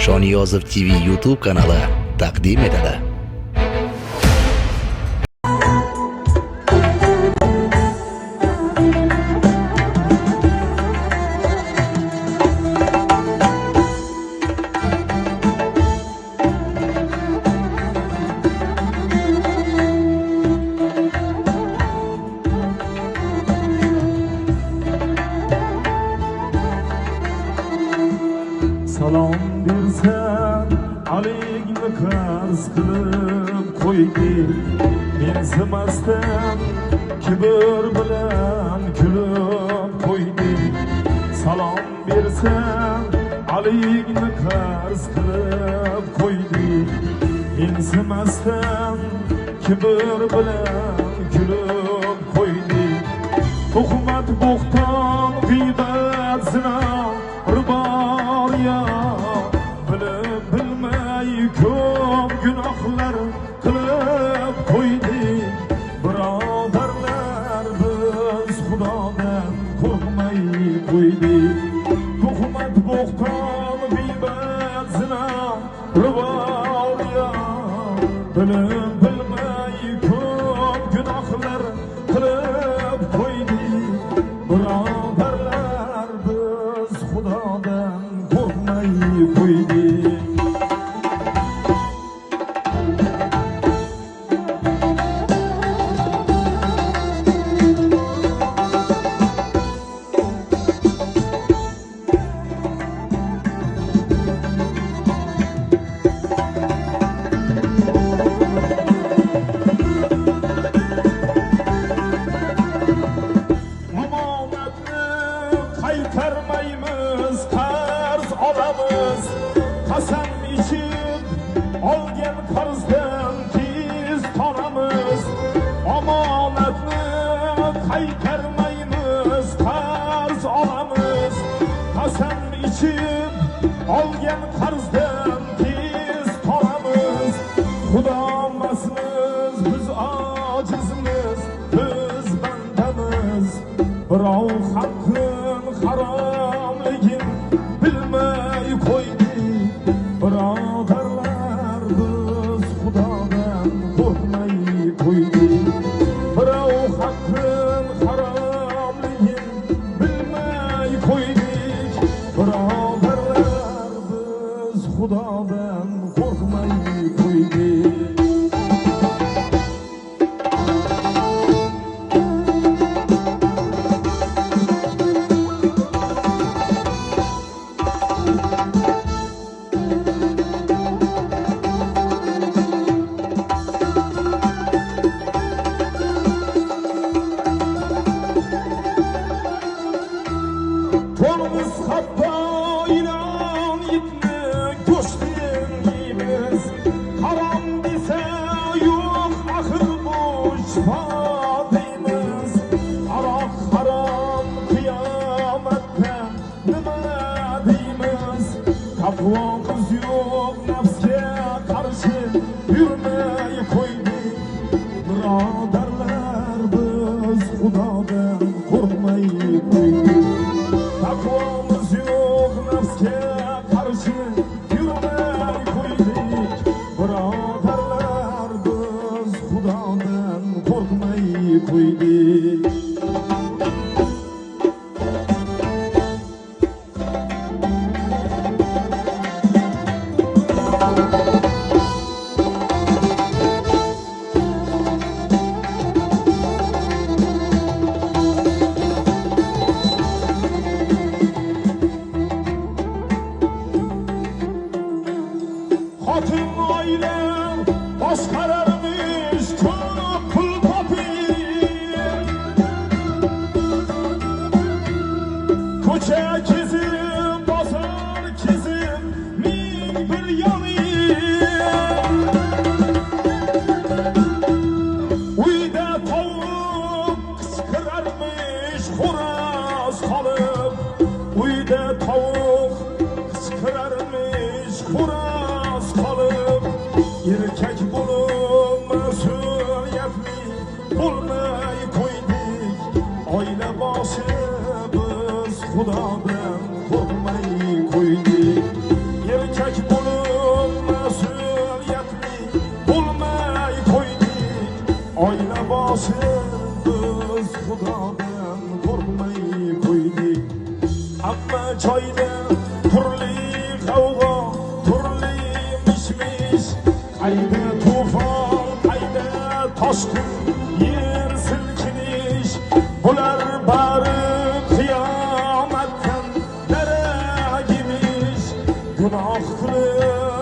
Shoniyozov TV YouTube kanali taqdim etadi. Salom bersan aligni qarz qilib qo'ydik, men simasdan kibr bilan kulib qo'ydik. Salom bersan aligni qarz qilib qo'ydik, men simasdan kibr bilan kulib qo'ydik. Tuhmat, bo'xton, g'iybat, zino, ribo bilib bilmay ko'p gunohlar qilib qo'ydik. Birodarlar, biz Xudodan qo'rqmay qo'ydik. Tuhmat, bo'xton, g'iybat, zino, ribo bilib bilmay ko'p gunohlar qilib qo'ydik. Birodarlar, biz Xudodan qo'rqmay qo'ydik. Qaytarmaymiz, qarz olamiz. Qasam ichib olgan qarzdan tez tonamiz. Omonatni qaytarmaymiz, qarz olamiz. Qasam ichib olgan qarzdan tez tonamiz. Xudomasmiz, biz ojizmiz, biz bandamiz. Birov haqqin haromligin bilmay qo'ydik. Birodarlar, biz Xudodan qo'rqmay qo'ydik. Birov haqqin haromligin bilmay qo'ydik. Birodarlar, biz Xudodan qo'rqmay qo'ydik. To'nimiz hatto inon itni go'shtin yeymiz. Harom desa yo'q, axir bu shifo deymiz. Aroq harom, qiyomatda nima deymiz? Taqvomiz yo'q, nafsga qarshi yurmay qo'ydik. Birodarlar, biz Xudodan qo'rqmay qo'ydik. Taqvomiz yo'q, nafsga qarshi yurmay qo'ydik. Birodarlar, biz Xudodan qo'rqmay qo'ydik. Xotin oila boshqararmish, ko'p pul topib. Ko'cha kezib, bozor kezib, ming bir yonib. Uyda tovuq qichqirarmish, xo'roz qolib. Uyda tovuq qichqirarmish, xo'roz qolib. Erkak bo'lib mas'uliyatli bo'lmay qo'ydik. Oila boshi biz Xudodan qo'rqmay qo'ydik. Erkak bo'lib Haydi tufan, haydi toshqin, yer silkinish, bular bari qiyomatdan darak emish. Gunoh qilib